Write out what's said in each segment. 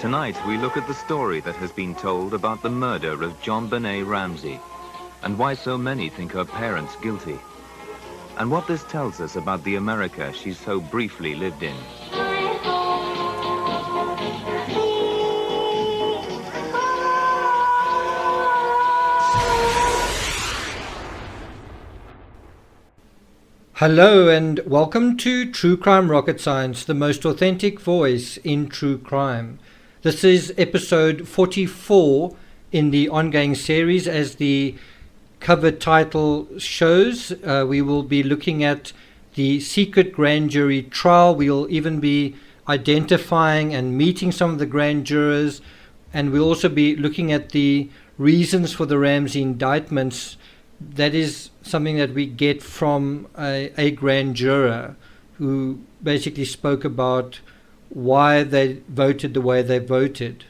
Tonight we look at the story that has been told about the murder of JonBenet Ramsey and why so many think her parents guilty, and what this tells us about the America she so briefly lived in. Hello and welcome to True Crime Rocket Science, the most authentic voice in true crime. This is episode 44 in the ongoing series. As the cover title shows, we will be looking at the secret grand jury trial. We'll even be identifying and meeting some of the grand jurors, and we'll also be looking at the reasons for the Ramsey indictments. That is something that we get from a grand juror who basically spoke about why they voted the way they voted.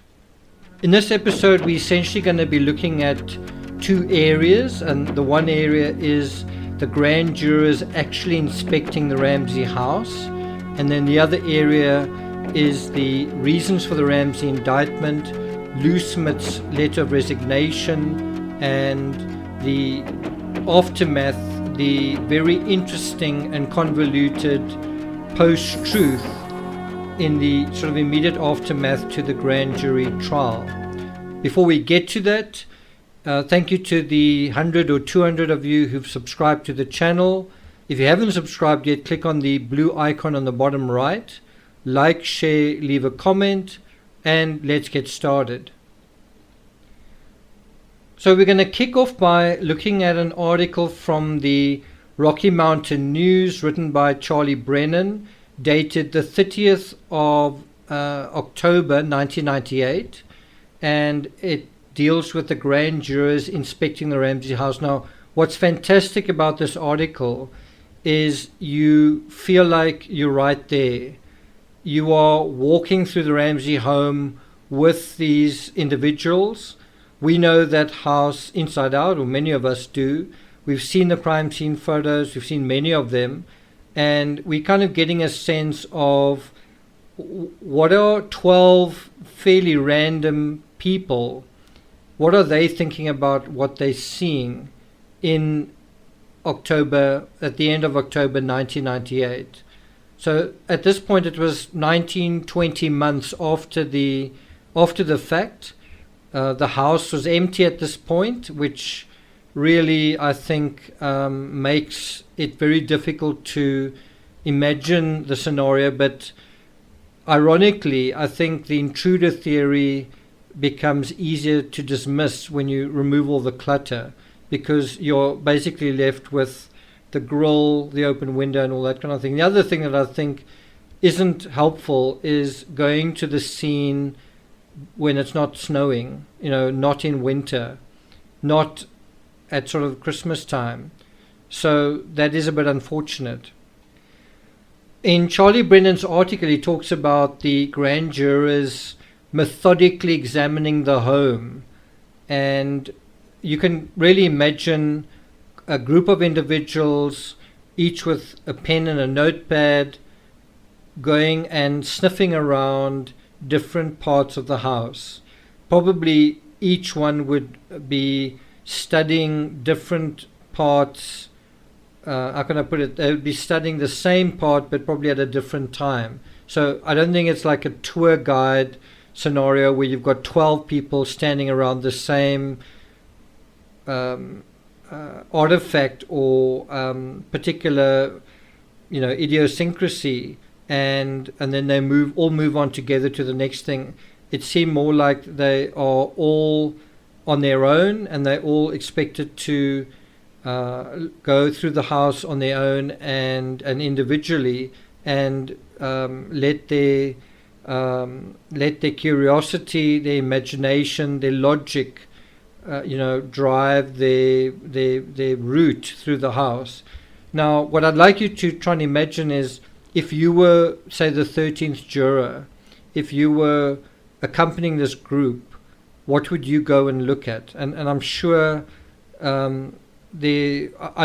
In this episode, we're essentially going to be looking at two areas, and the one area is the grand jurors actually inspecting the Ramsey house, and then the other area is the reasons for the Ramsey indictment, Lou Smith's letter of resignation, and the aftermath, the very interesting and convoluted post-truth in the sort of immediate aftermath to the grand jury trial. Before we get to that, thank you to the 100 or 200 of you who've subscribed to the channel. If you haven't subscribed yet, click on the blue icon on the bottom right, like, share, leave a comment, and let's get started. So we're going to kick off by looking at an article from the Rocky Mountain News written by Charlie Brennan, dated the 30th of October 1998, and it deals with the grand jurors inspecting the Ramsey house. Now, what's fantastic about this article is you feel like you're right there. You are walking through the Ramsey home with these individuals. We know that house inside out, or many of us do. We've seen the crime scene photos, we've seen many of them, and we're kind of getting a sense of what are 12 fairly random people, what are they thinking about what they're seeing in October, at the end of October 1998. So at this point it was 19-20 months after the fact. The house was empty at this point, which really, I think, makes it very difficult to imagine the scenario. But ironically, I think the intruder theory becomes easier to dismiss when you remove all the clutter, because you're basically left with the grill, the open window, and all that kind of thing. The other thing that I think isn't helpful is going to the scene when it's not snowing, not in winter, not at sort of Christmas time. So that is a bit unfortunate. In Charlie Brennan's article, he talks about the grand jurors methodically examining the home, and you can really imagine a group of individuals, each with a pen and a notepad, going and sniffing around different parts of the house. Probably each one would be studying different parts. How can I put it? They would be studying the same part, but probably at a different time. So I don't think it's like a tour guide scenario where you've got 12 people standing around the same artifact or particular, idiosyncrasy. And then they all move on together to the next thing. It seemed more like they are all on their own, and they're all expected to go through the house on their own and individually, and let their curiosity, their imagination, their logic, drive their route through the house. Now, what I'd like you to try and imagine is, if you were, say, the 13th juror, if you were accompanying this group, what would you go and look at? And I'm sure I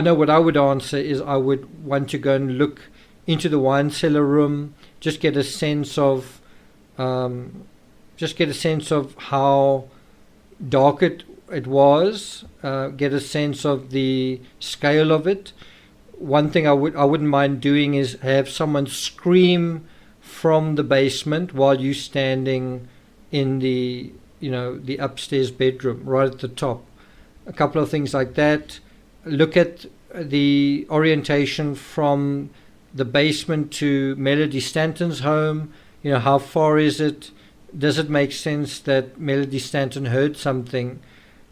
know what I would answer is I would want to go and look into the wine cellar room, just get a sense of just get a sense of how dark it was, get a sense of the scale of it. One thing I wouldn't mind doing is have someone scream from the basement while you standing in the the upstairs bedroom right at the top. A couple of things like that. Look at the orientation from the basement to Melody Stanton's home. How far is it? Does it make sense that Melody Stanton heard something,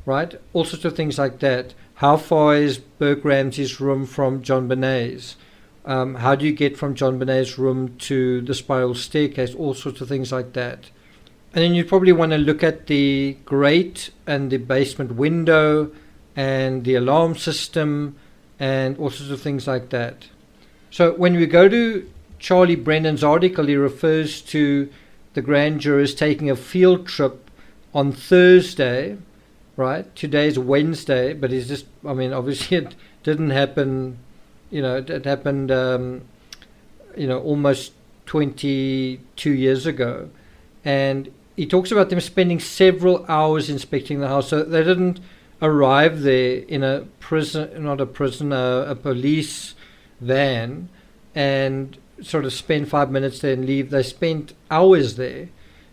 right? All sorts of things like that. How far is Burke Ramsey's room from John Bonet's? How do you get from John Bonet's room to the spiral staircase? All sorts of things like that. And then you'd probably want to look at the grate and the basement window and the alarm system and all sorts of things like that. So when we go to Charlie Brennan's article, he refers to the grand jurors taking a field trip on Thursday, right? Today's Wednesday, but it's just, obviously it didn't happen, it happened, almost 22 years ago. And he talks about them spending several hours inspecting the house. So they didn't arrive there in a police van and sort of spend 5 minutes there and leave. They spent hours there.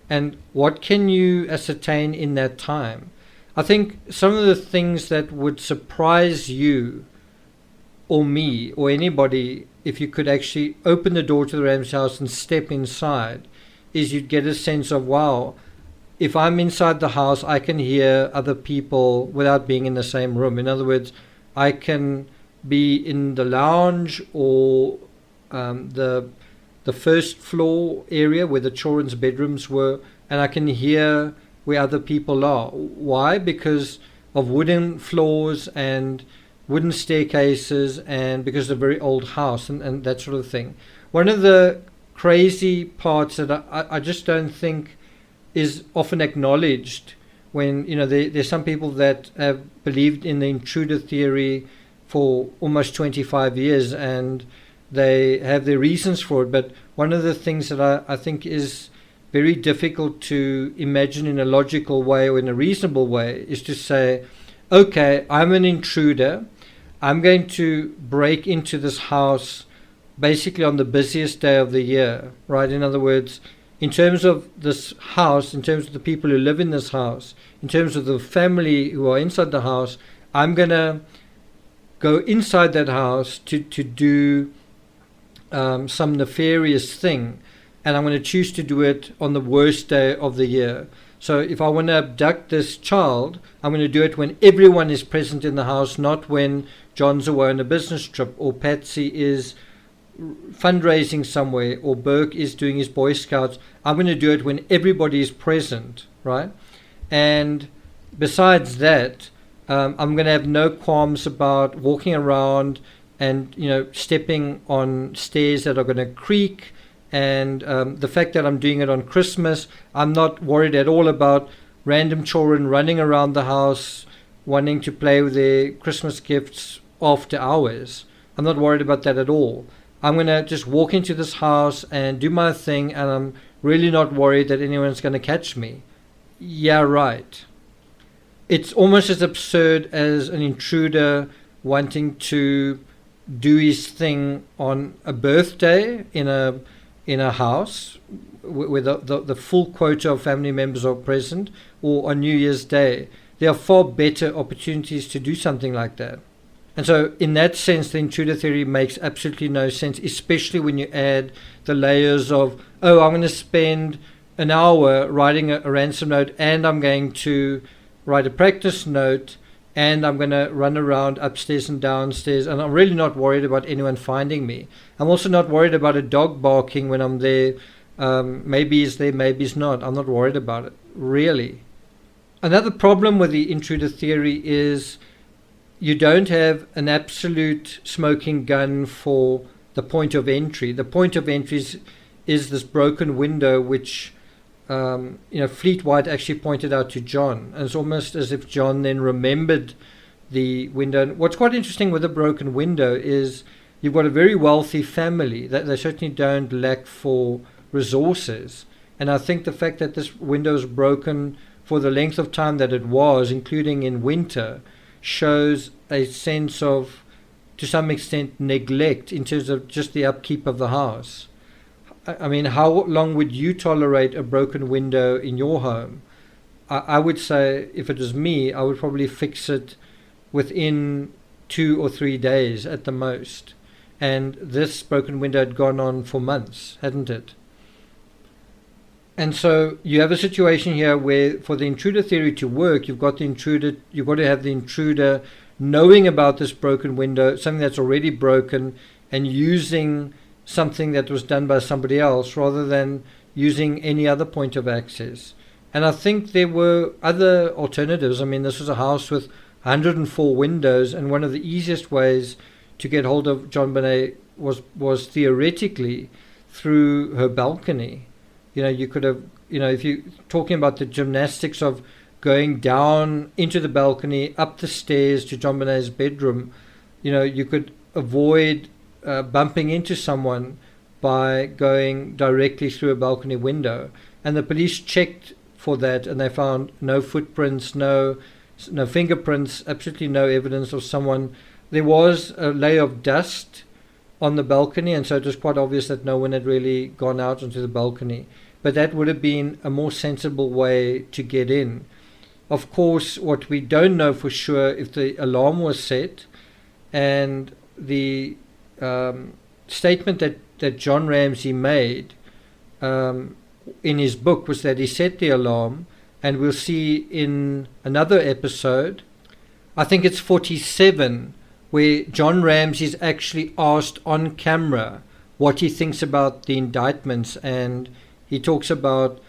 And what can you ascertain in that time? I think some of the things that would surprise you or me or anybody, if you could actually open the door to the Ramsey house and step inside, is you'd get a sense of, wow, if I'm inside the house, I can hear other people without being in the same room. In other words, I can be in the lounge or the first floor area where the children's bedrooms were, and I can hear where other people are. Why? Because of wooden floors and wooden staircases, and because of a very old house and that sort of thing. One of the crazy parts that I just don't think is often acknowledged when, there's some people that have believed in the intruder theory for almost 25 years and they have their reasons for it. But one of the things that I think is very difficult to imagine in a logical way or in a reasonable way is to say, okay, I'm an intruder. I'm going to break into this house basically on the busiest day of the year, right? In other words, in terms of this house, in terms of the people who live in this house, in terms of the family who are inside the house, I'm going to go inside that house to do some nefarious thing. And I'm going to choose to do it on the worst day of the year. So if I want to abduct this child, I'm going to do it when everyone is present in the house, not when John's away on a business trip or Patsy is fundraising somewhere or Burke is doing his Boy Scouts. I'm going to do it when everybody is present, right? And besides that, I'm going to have no qualms about walking around and, stepping on stairs that are going to creak. And the fact that I'm doing it on Christmas, I'm not worried at all about random children running around the house wanting to play with their Christmas gifts after hours. I'm not worried about that at all. I'm going to just walk into this house and do my thing, and I'm really not worried that anyone's going to catch me. Yeah, right. It's almost as absurd as an intruder wanting to do his thing on a birthday in a house where the full quota of family members are present, or on New Year's Day. There are far better opportunities to do something like that. And so in that sense, the intruder theory makes absolutely no sense, especially when you add the layers of, I'm going to spend an hour writing a ransom note, and I'm going to write a practice note, and I'm going to run around upstairs and downstairs, and I'm really not worried about anyone finding me. I'm also not worried about a dog barking when I'm there. Maybe he's there, maybe he's not. I'm not worried about it, really. Another problem with the intruder theory is you don't have an absolute smoking gun for the point of entry. The point of entry is this broken window, which Fleet White actually pointed out to John. And it's almost as if John then remembered the window. And what's quite interesting with a broken window is you've got a very wealthy family that they certainly don't lack for resources. And I think the fact that this window was broken for the length of time that it was, including in winter, shows a sense of, to some extent, neglect in terms of just the upkeep of the house. I mean, how long would you tolerate a broken window in your home? I would say, if it was me, I would probably fix it within 2 or 3 days at the most. And this broken window had gone on for months, hadn't it? And so you have a situation here where, for the intruder theory to work, you've got to have the intruder knowing about this broken window, something that's already broken, and using something that was done by somebody else rather than using any other point of access. And I think there were other alternatives. I mean, this was a house with 104 windows, and one of the easiest ways to get hold of JonBenet was theoretically through her balcony. You could have, if you're talking about the gymnastics of going down into the balcony, up the stairs to JonBenet's bedroom, you could avoid bumping into someone by going directly through a balcony window. And the police checked for that, and they found no footprints, no fingerprints, absolutely no evidence of someone. There was a layer of dust on the balcony, and so it was quite obvious that no one had really gone out onto the balcony. But that would have been a more sensible way to get in. Of course, what we don't know for sure, if the alarm was set, and the statement that John Ramsey made in his book was that he set the alarm, and we'll see in another episode, I think it's 47, where John Ramsey is actually asked on camera what he thinks about the indictments, and he talks about,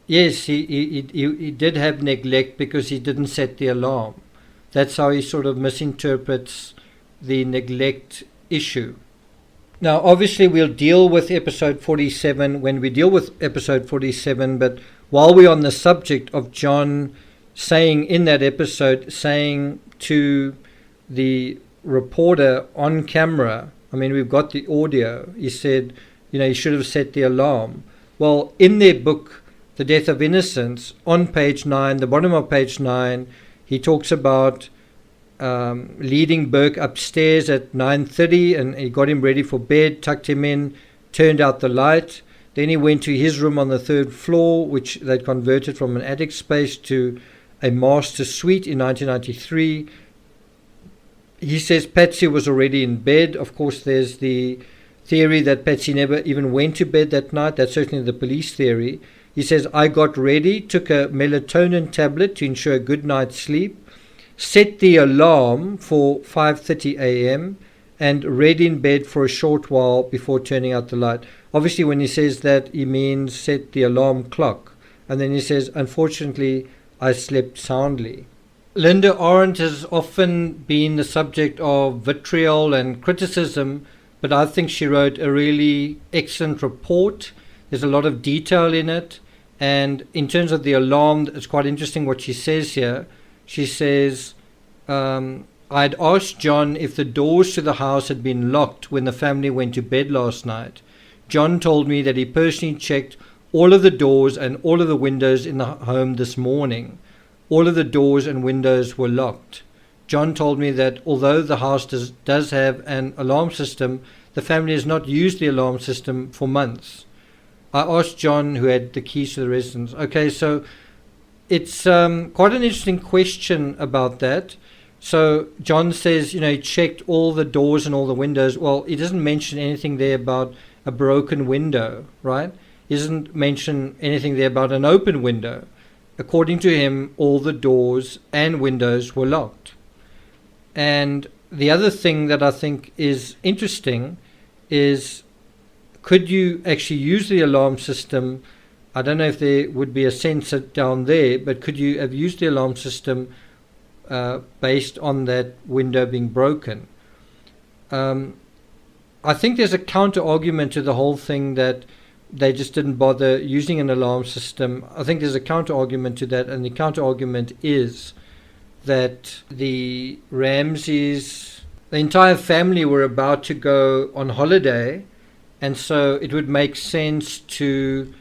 yes, he did have neglect because he didn't set the alarm. That's how he sort of misinterprets the neglect issue. Now, obviously, we'll deal with episode 47 when we deal with episode 47, but while we're on the subject of John saying in that episode, saying to the reporter on camera, I mean, we've got the audio, he said, he should have set the alarm. Well, in their book, The Death of Innocence, on page 9, the bottom of page 9, he talks about leading Burke upstairs at 9:30, and he got him ready for bed, tucked him in, turned out the light. Then he went to his room on the 3rd floor, which they'd converted from an attic space to a master suite in 1993. He says Patsy was already in bed. Of course, there's the theory that Patsy never even went to bed that night. That's certainly the police theory. He says, I got ready, took a melatonin tablet to ensure a good night's sleep, set the alarm for 5:30 a.m. and read in bed for a short while before turning out the light. Obviously, when he says that, he means set the alarm clock. And then he says, unfortunately, I slept soundly. Linda Arendt has often been the subject of vitriol and criticism, but I think she wrote a really excellent report. There's a lot of detail in it. And in terms of the alarm, it's quite interesting what she says here. She says, I'd asked John if the doors to the house had been locked when the family went to bed last night. John told me that he personally checked all of the doors and all of the windows in the home this morning. All of the doors and windows were locked. John told me that although the house does have an alarm system, the family has not used the alarm system for months. I asked John, who had the keys to the residence. Okay, so it's quite an interesting question about that. So John says, he checked all the doors and all the windows. Well, he doesn't mention anything there about a broken window, right? He doesn't mention anything there about an open window. According to him, all the doors and windows were locked. And the other thing that I think is interesting is, could you actually use the alarm system? I don't know if there would be a sensor down there, but could you have used the alarm system based on that window being broken? I think there's a counter-argument to the whole thing that they just didn't bother using an alarm system. I think there's a counter-argument to that, and the counter-argument is that the Ramseys, the entire family, were about to go on holiday, and so it would make sense to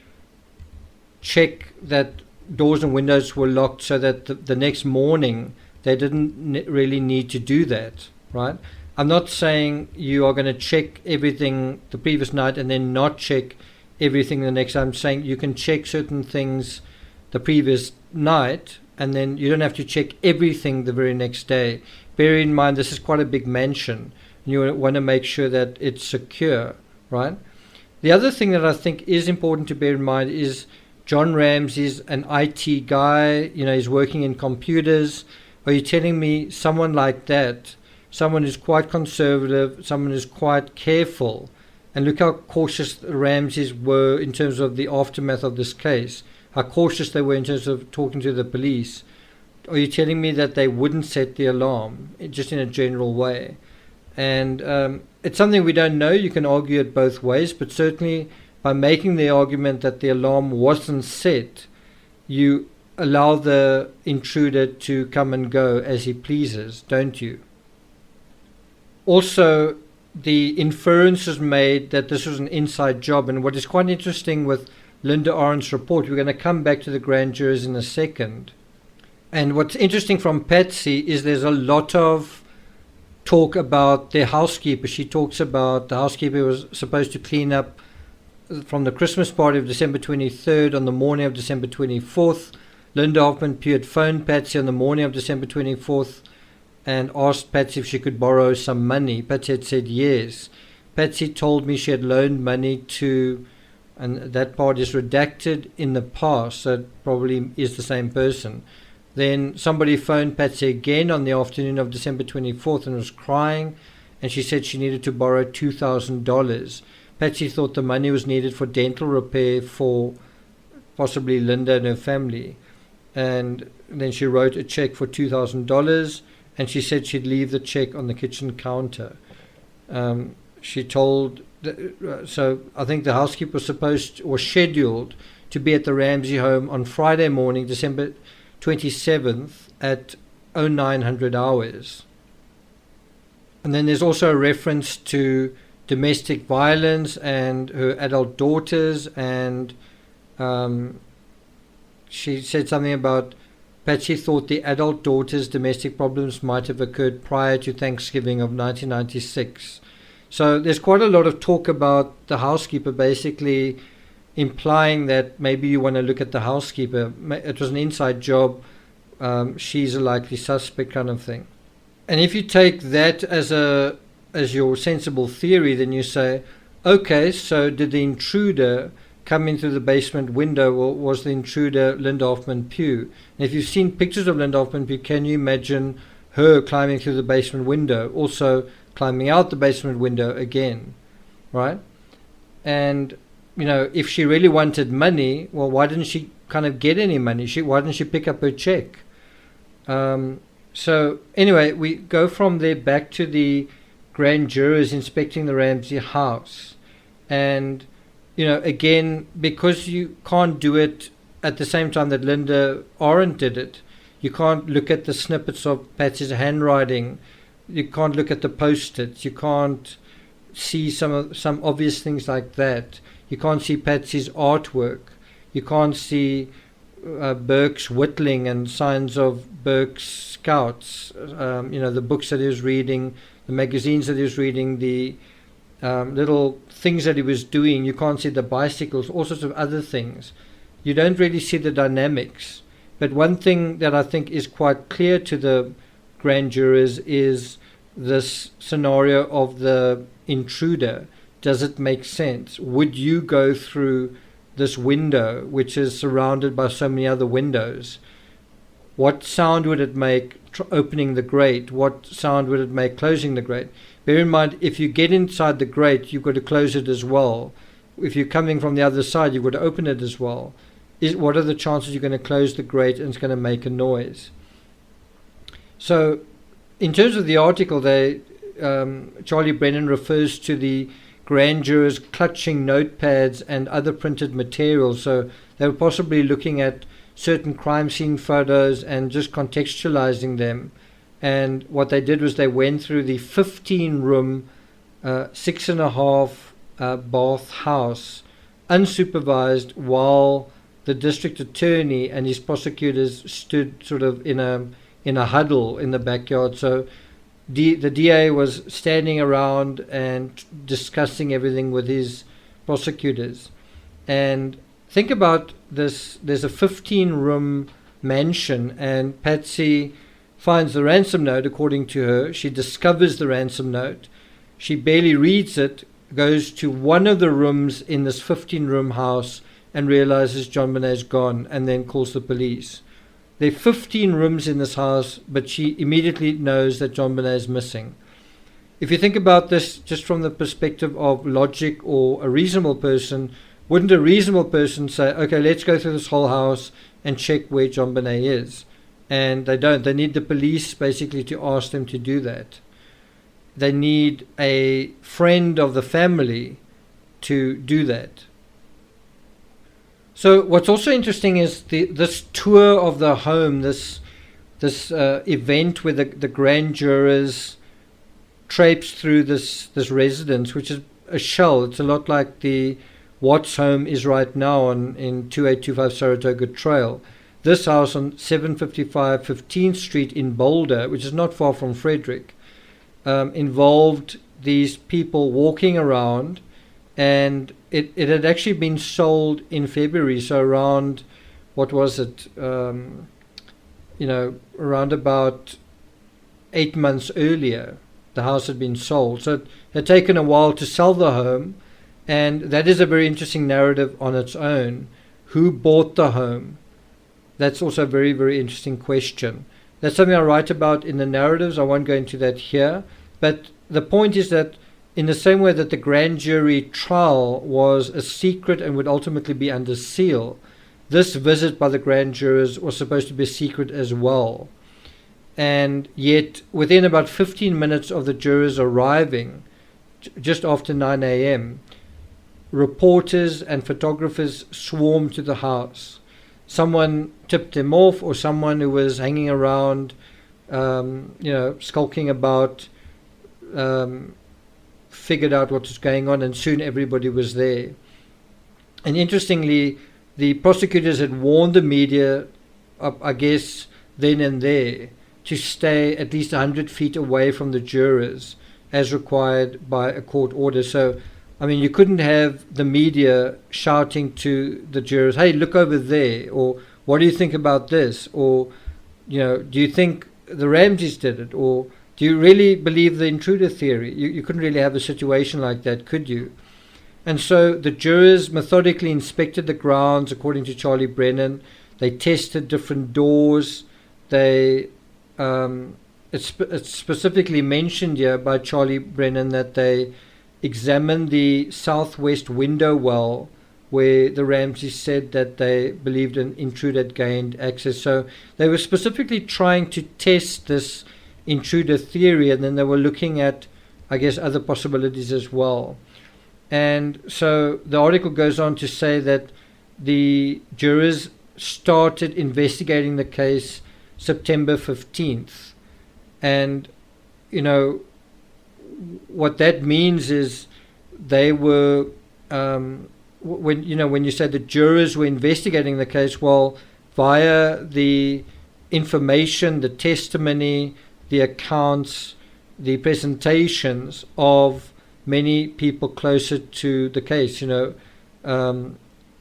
check that doors and windows were locked so that the next morning they didn't really need to do that, right? I'm not saying you are going to check everything the previous night and then not check everything the next. I'm saying you can check certain things the previous night and then you don't have to check everything the very next day. Bear in mind this is quite a big mansion. You want to make sure that it's secure, right? The other thing that I think is important to bear in mind is John Ramsey's an IT guy, he's working in computers. Are you telling me someone like that, someone who's quite conservative, someone who's quite careful, and look how cautious the Ramseys were in terms of the aftermath of this case, how cautious they were in terms of talking to the police. Are you telling me that they wouldn't set the alarm, just in a general way? And it's something we don't know. You can argue it both ways, but certainly by making the argument that the alarm wasn't set, you allow the intruder to come and go as he pleases, don't you? Also, the inference is made that this was an inside job, and what is quite interesting with Linda Orent's report, we're going to come back to the grand jurors in a second, and what's interesting from Patsy is there's a lot of talk about their housekeeper. She talks about the housekeeper was supposed to clean up from the Christmas party of December 23rd on the morning of December 24th. Linda Hoffman Pugh had phoned Patsy on the morning of December 24th and asked Patsy if she could borrow some money. Patsy had said yes. Patsy told me she had loaned money to, and that part is redacted in the past, so it probably is the same person. Then somebody phoned Patsy again on the afternoon of December 24th and was crying, and she said she needed to borrow $2,000. Patsy thought the money was needed for dental repair for possibly Linda and her family. And then she wrote a check for $2,000, and she said she'd leave the check on the kitchen counter. She told, so I think the housekeeper was scheduled to be at the Ramsey home on Friday morning, December 27th at 0900 hours. And then there's also a reference to domestic violence and her adult daughters, and she said something about Patsy thought the adult daughter's domestic problems might have occurred prior to Thanksgiving of 1996. So there's quite a lot of talk about the housekeeper, basically implying that maybe you want to look at the housekeeper. It was an inside job. She's a likely suspect, kind of thing. And if you take that as your sensible theory, then you say, okay, so did the intruder come in through the basement window, or was the intruder Linda Hoffman Pugh? And if you've seen pictures of Linda Hoffman Pugh, can you imagine her climbing through the basement window, also climbing out the basement window again, right? And, if she really wanted money, well, why didn't she kind of get any money? Why didn't she pick up her check? So anyway, we go from there back to the grand jurors inspecting the Ramsey house. And, again, because you can't do it at the same time that Linda Orent did it, you can't look at the snippets of Patsy's handwriting. You can't look at the post-its. You can't see some obvious things like that. You can't see Patsy's artwork. You can't see Burke's whittling and signs of Burke's scouts. The books that he was reading, the magazines that he was reading, the little things that he was doing. You can't see the bicycles, all sorts of other things. You don't really see the dynamics. But one thing that I think is quite clear to the grand jurors is this scenario of the intruder. Does it make sense? Would you go through this window, which is surrounded by so many other windows? What sound would it make opening the grate? What sound would it make closing the grate? Bear in mind, if you get inside the grate, you've got to close it as well. If you're coming from the other side, you've got to open it as well. What are the chances you're going to close the grate and it's going to make a noise? So, in terms of the article, Charlie Brennan refers to the grand jurors clutching notepads and other printed materials. So they were possibly looking at certain crime scene photos and just contextualizing them. And what they did was they went through the 15-room, 6.5 bath house, unsupervised, while the district attorney and his prosecutors stood sort of in a huddle in the backyard. So the DA was standing around and discussing everything with his prosecutors. And think about this, there's a 15-room mansion, and Patsy finds the ransom note. According to her, she discovers the ransom note. She barely reads it, goes to one of the rooms in this 15-room house and realizes John Bonet's gone, and then calls the police. There are 15 rooms in this house, but she immediately knows that John Bonet is missing. If you think about this just from the perspective of logic or a reasonable person, wouldn't a reasonable person say, okay, let's go through this whole house and check where John Bonet is? And they don't. They need the police basically to ask them to do that. They need a friend of the family to do that. So what's also interesting is this tour of the home, this event where the grand jurors traipse through this residence, which is a shell. It's a lot like the Watts home is right now in 2825 Saratoga Trail. This house on 755 15th Street in Boulder, which is not far from Frederick, involved these people walking around, and it had actually been sold in February, so around, what was it, around about 8 months earlier, the house had been sold. So it had taken a while to sell the home, and that is a very interesting narrative on its own. Who bought the home? That's also a very, very interesting question. That's something I write about in the narratives. I won't go into that here. But the point is that in the same way that the grand jury trial was a secret and would ultimately be under seal, this visit by the grand jurors was supposed to be a secret as well. And yet, within about 15 minutes of the jurors arriving, just after 9 a.m., reporters and photographers swarmed to the house. Someone tipped them off, or someone who was hanging around, skulking about, figured out what was going on, and soon everybody was there. And interestingly, the prosecutors had warned the media, I guess, then and there, to stay at least 100 feet away from the jurors, as required by a court order. So, I mean, you couldn't have the media shouting to the jurors, hey, look over there, or what do you think about this? Or, do you think the Ramseys did it? Or do you really believe the intruder theory? You couldn't really have a situation like that, could you? And so the jurors methodically inspected the grounds, according to Charlie Brennan. They tested different doors. It's specifically mentioned here by Charlie Brennan that they examined the southwest window well, where the Ramseys said that they believed an intruder had gained access. So they were specifically trying to test this intruder theory, and then they were looking at, I guess, other possibilities as well. And so the article goes on to say that the jurors started investigating the case September 15th. And, what that means is they were, when you say the jurors were investigating the case, well, via the information, the testimony, the accounts, the presentations of many people closer to the case. The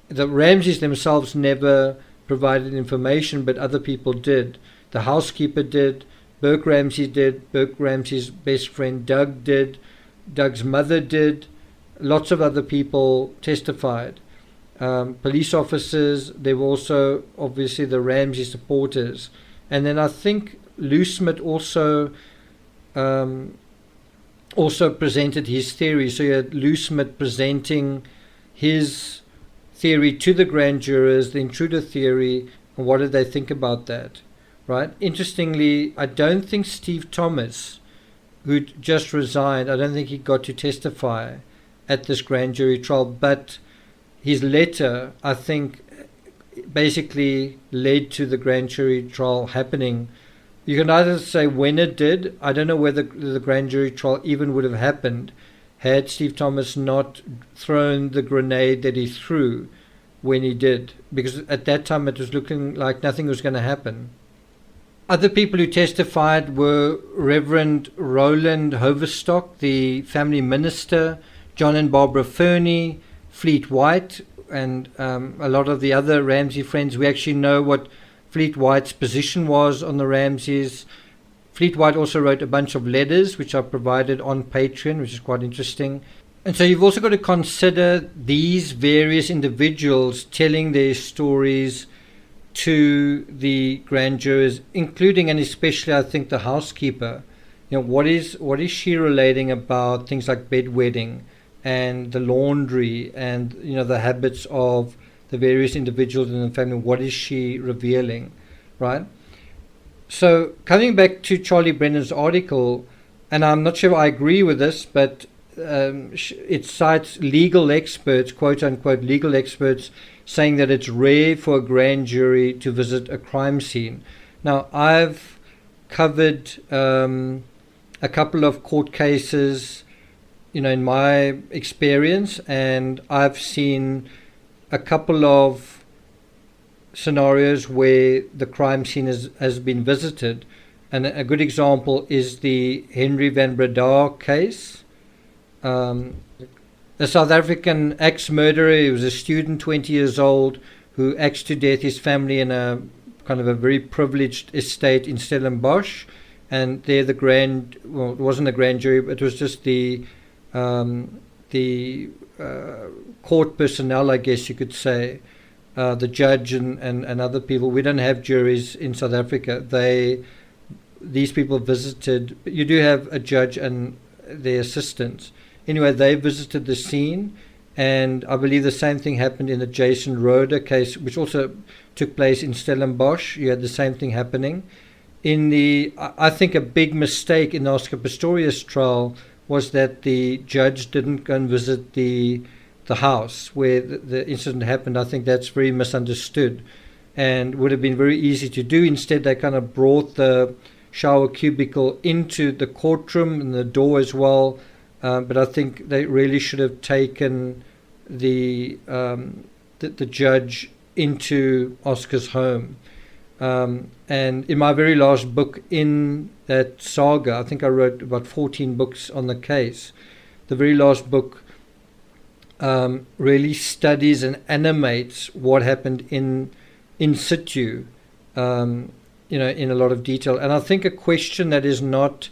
Ramseys themselves never provided information, but other people did. The housekeeper did. Burke Ramsey did. Burke Ramsey's best friend Doug did. Doug's mother did. Lots of other people testified. Police officers. There were also obviously the Ramsey supporters, and then I think Lou Smith also presented his theory. So you had Lou Smith presenting his theory to the grand jurors, the intruder theory, and what did they think about that? Right. Interestingly, I don't think Steve Thomas, who just resigned, I don't think he got to testify at this grand jury trial, but his letter, I think, basically led to the grand jury trial happening. You can either say when it did. I don't know whether the grand jury trial even would have happened had Steve Thomas not thrown the grenade that he threw when he did, because at that time it was looking like nothing was going to happen. Other people who testified were Reverend Roland Hoverstock, the family minister, John and Barbara Fernie, Fleet White, and a lot of the other Ramsey friends. We actually know what Fleet White's position was on the Ramseys. Fleet White also wrote a bunch of letters, which are provided on Patreon, which is quite interesting. And so you've also got to consider these various individuals telling their stories to the grand jurors, including and especially, I think, the housekeeper. What is she relating about things like bedwetting and the laundry and the habits of the various individuals in the family? What is she revealing, right? So coming back to Charlie Brennan's article, and I'm not sure I agree with this, but it cites legal experts, quote unquote legal experts, saying that it's rare for a grand jury to visit a crime scene. Now, I've covered a couple of court cases, in my experience, and I've seen a couple of scenarios where the crime scene has been visited. And a good example is the Henry van Breda case. A South African ex-murderer, he was a student, 20 years old, who axed to death his family in a kind of a very privileged estate in Stellenbosch. And there it wasn't a grand jury, but it was just the court personnel, I guess you could say, the judge and other people. We don't have juries in South Africa. These people visited. You do have a judge and their assistants. Anyway, they visited the scene, and I believe the same thing happened in the Jason Roeder case, which also took place in Stellenbosch. You had the same thing happening. I think a big mistake in the Oscar Pistorius trial was that the judge didn't go and visit the house where the incident happened. I think that's very misunderstood and would have been very easy to do. Instead, they kind of brought the shower cubicle into the courtroom and the door as well. But I think they really should have taken the judge into Oscar's home. And in my very last book in that saga, I think I wrote about 14 books on the case. The very last book really studies and animates what happened in situ, in a lot of detail. And I think a question that is not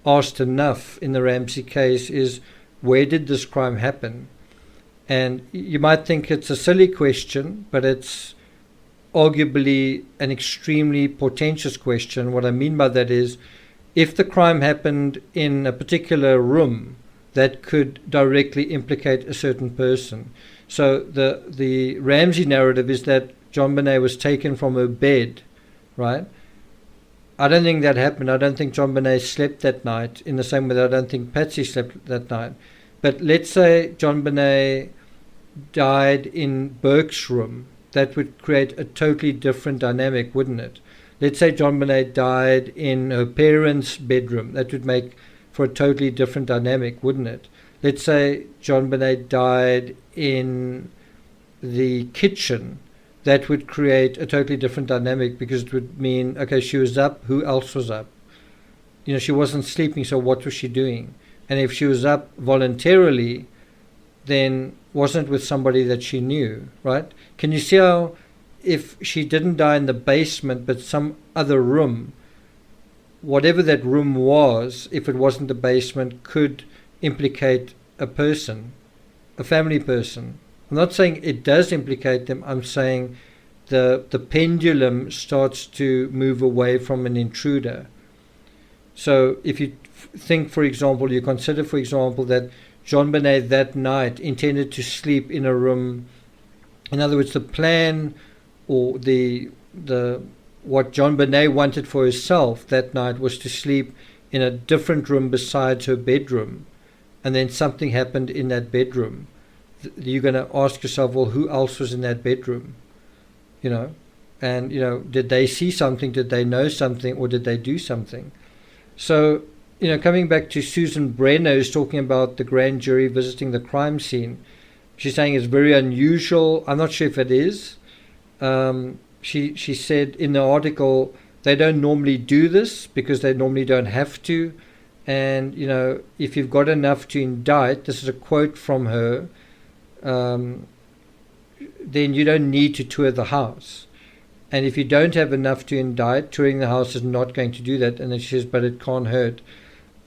asked enough in the Ramsey case is, where did this crime happen? And you might think it's a silly question, but it's arguably an extremely portentous question. What I mean by that is, if the crime happened in a particular room, that could directly implicate a certain person. So the Ramsey narrative is that JonBenet was taken from her bed, right? I don't think that happened. I don't think JonBenet slept that night in the same way that I don't think Patsy slept that night. But let's say JonBenet died in Burke's room. That would create a totally different dynamic, wouldn't it? Let's say JonBenet died in her parents' bedroom. That would make for a totally different dynamic, wouldn't it? Let's say JonBenet died in the kitchen. That would create a totally different dynamic, because it would mean, okay, she was up, who else was up? She wasn't sleeping, so what was she doing? And if she was up voluntarily, then wasn't with somebody that she knew, right? Can you see how if she didn't die in the basement but some other room, whatever that room was, if it wasn't the basement, could implicate a person, a family person? I'm not saying it does implicate them. I'm saying the pendulum starts to move away from an intruder. So if you think, for example, you consider, for example, that JonBenet that night intended to sleep in a room. In other words, the plan or what JonBenet wanted for herself that night was to sleep in a different room besides her bedroom, and then something happened in that bedroom. You're going to ask yourself, well, who else was in that bedroom? And did they see something? Did they know something? Or did they do something? So, coming back to Susan Brenner, who's talking about the grand jury visiting the crime scene, she's saying it's very unusual. I'm not sure if it is. She said in the article they don't normally do this because they normally don't have to. And, if you've got enough to indict, this is a quote from her, then you don't need to tour the house. And if you don't have enough to indict, touring the house is not going to do that. And then she says, but it can't hurt.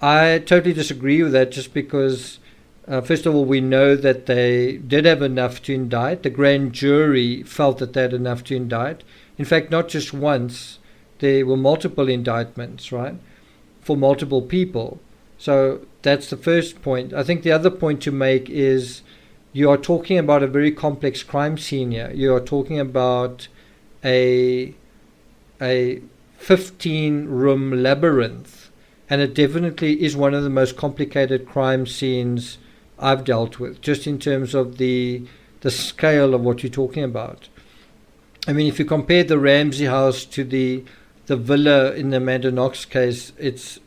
I totally disagree with that, just because, first of all, we know that they did have enough to indict. The grand jury felt that they had enough to indict. In fact, not just once, there were multiple indictments, right, for multiple people. So that's the first point. I think the other point to make is you are talking about a very complex crime scene here. You are talking about a 15-room labyrinth, and it definitely is one of the most complicated crime scenes I've dealt with, just in terms of the scale of what you're talking about. I mean, if you compare the Ramsey house to the villa in the Amanda Knox case, it's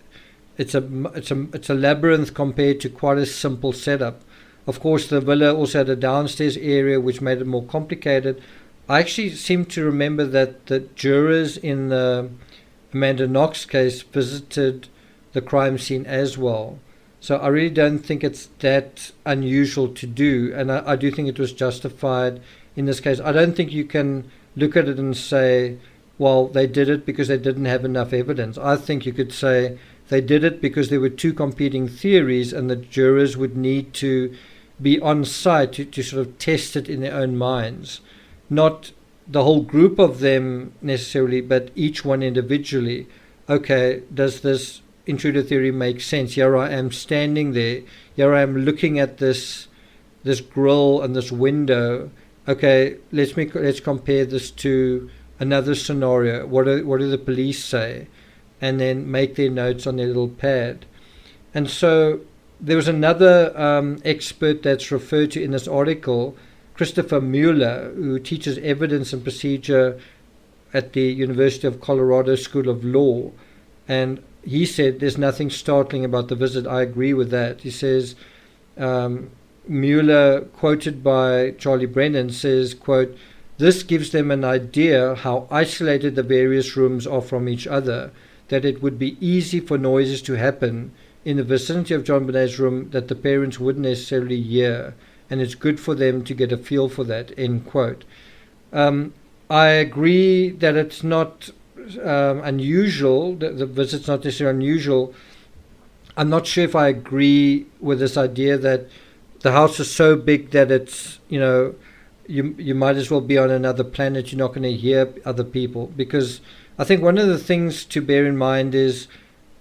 a labyrinth compared to quite a simple setup. Of course, the villa also had a downstairs area which made it more complicated. I actually seem to remember that the jurors in the Amanda Knox case visited the crime scene as well. So I really don't think it's that unusual to do, and I do think it was justified in this case. I don't think you can look at it and say, well, they did it because they didn't have enough evidence. I think you could say they did it because there were two competing theories, and the jurors would need to be on site to sort of test it in their own minds. Not the whole group of them necessarily, but each one individually. Okay, does this intruder theory make sense? Here I am standing there. Here I am looking at this grill and this window. Okay, let's compare this to another scenario. What do the police say? And then make their notes on their little pad. And so there was another expert that's referred to in this article, Christopher Mueller, who teaches evidence and procedure at the University of Colorado School of Law. And he said there's nothing startling about the visit. I agree with that. He says, Mueller, quoted by Charlie Brennan, says, quote, "This gives them an idea how isolated the various rooms are from each other, that it would be easy for noises to happen in the vicinity of John Bonet's room that the parents wouldn't necessarily hear, and it's good for them to get a feel for that," end quote. I agree that it's not unusual, the visit's not necessarily unusual. I'm not sure if I agree with this idea that the house is so big that it's, you might as well be on another planet, you're not going to hear other people. Because I think one of the things to bear in mind is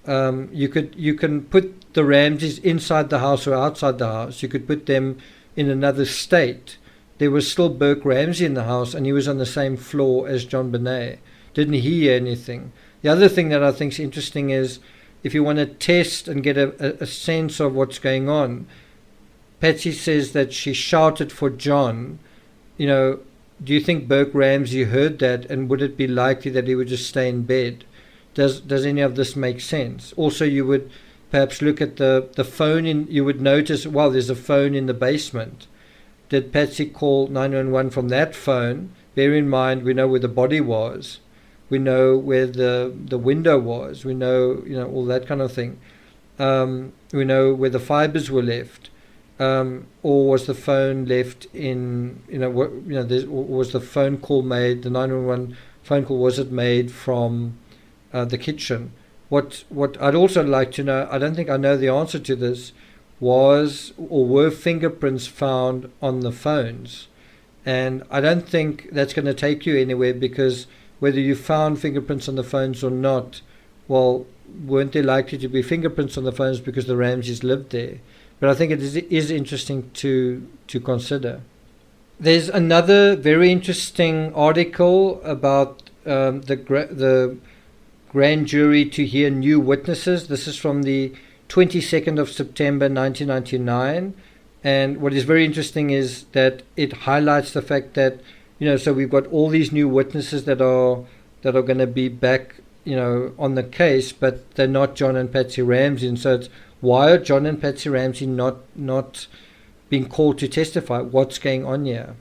you can put the Ramseys inside the house or outside the house. You could put them in another state. There was still Burke Ramsey in the house, and he was on the same floor as John Bonet. Didn't hear anything. The other thing that I think is interesting is if you want to test and get a sense of what's going on, Patsy says that she shouted for John. Do you think Burke Ramsey heard that, and would it be likely that he would just stay in bed? Does any of this make sense? Also, you would perhaps look at the phone, you would notice, well, there's a phone in the basement. Did Patsy call 911 from that phone? Bear in mind, we know where the body was. We know where the window was. We know, all that kind of thing. We know where the fibers were left. Or was the phone left in, was the phone call made, the 911 phone call, was it made from the kitchen? What I'd also like to know, I don't think I know the answer to this, were fingerprints found on the phones? And I don't think that's going to take you anywhere, because whether you found fingerprints on the phones or not, well, weren't there likely to be fingerprints on the phones because the Ramseys lived there? But I think it is interesting to consider. There's another very interesting article about the grand jury to hear new witnesses. This is from the 22nd of September 1999. And what is very interesting is that it highlights the fact that, so we've got all these new witnesses that are going to be back, on the case, but they're not John and Patsy Ramsey. And so it's, why are John and Patsy Ramsey not being called to testify. What's going on here?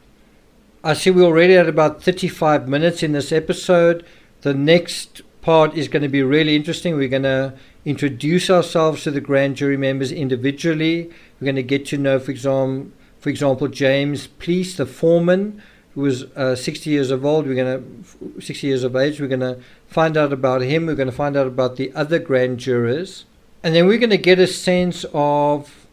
I see we're already at about 35 minutes in this episode. The next part is going to be really interesting. We're going to introduce ourselves to the grand jury members individually. We're going to get to know, for example, James Please, the foreman, who was 60 years of age. We're going to find out about him. We're going to find out about the other grand jurors. And then we're going to get a sense of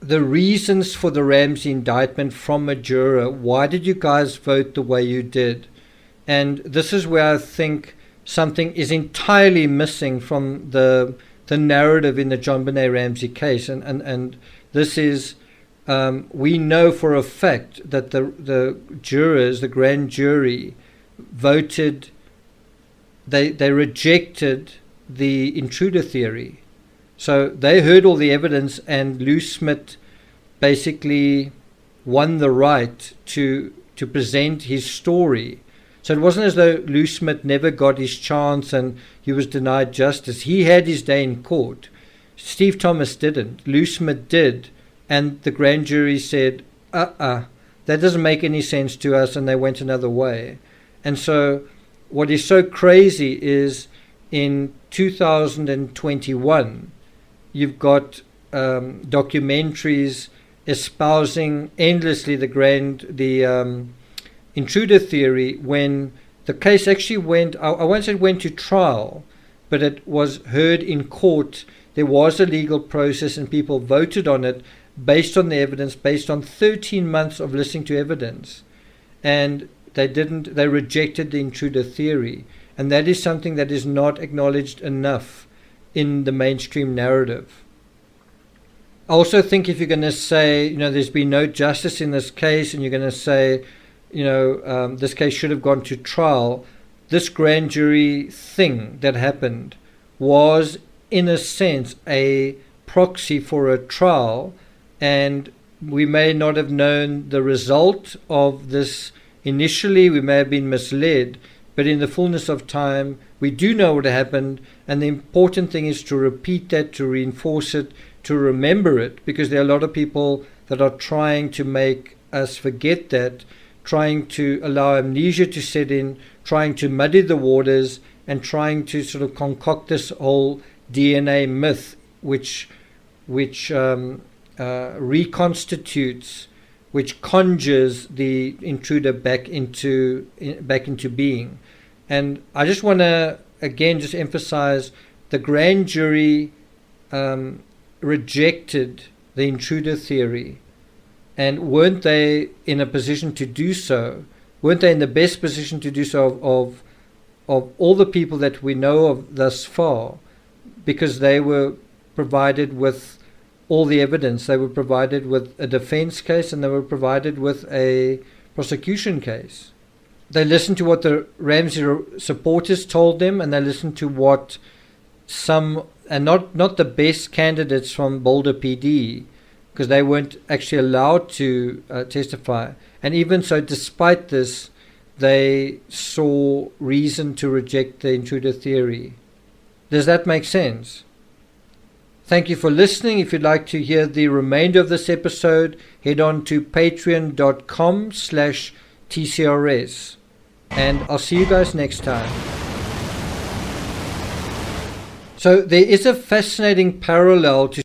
the reasons for the Ramsey indictment from a juror. Why did you guys vote the way you did? And this is where I think something is entirely missing from the narrative in the JonBenet Ramsey case. And this is, we know for a fact that the jurors, the grand jury, voted, they rejected the intruder theory. So they heard all the evidence, and Lou Smith basically won the right to present his story. So it wasn't as though Lou Smith never got his chance and he was denied justice. He had his day in court. Steve Thomas didn't. Lou Smith did. And the grand jury said, that doesn't make any sense to us, and they went another way. And so what is so crazy is in 2021, you've got documentaries espousing endlessly the intruder theory, when the case actually went, I won't say it went to trial, but it was heard in court. There was a legal process and people voted on it based on the evidence, based on 13 months of listening to evidence. And they rejected the intruder theory. And that is something that is not acknowledged enough in the mainstream narrative. I also think if you're going to say, there's been no justice in this case, and you're going to say, this case should have gone to trial, this grand jury thing that happened was, in a sense, a proxy for a trial, and we may not have known the result of this initially. We may have been misled, but in the fullness of time, we do know what happened, and the important thing is to repeat that, to reinforce it, to remember it, because there are a lot of people that are trying to make us forget that, trying to allow amnesia to set in, trying to muddy the waters, and trying to sort of concoct this whole DNA myth, which reconstitutes, which conjures the intruder back into being. And I just want to again just emphasize, the grand jury rejected the intruder theory, and weren't they in a position to do so? Weren't they in the best position to do so of all the people that we know of thus far? Because they were provided with all the evidence. They were provided with a defense case, and they were provided with a prosecution case. They listened to what the Ramsey supporters told them, and they listened to what some, and not the best candidates from Boulder PD, because they weren't actually allowed to testify. And even so, despite this, they saw reason to reject the intruder theory. Does that make sense? Thank you for listening. If you'd like to hear the remainder of this episode, head on to patreon.com/TCRS. And I'll see you guys next time. So there is a fascinating parallel to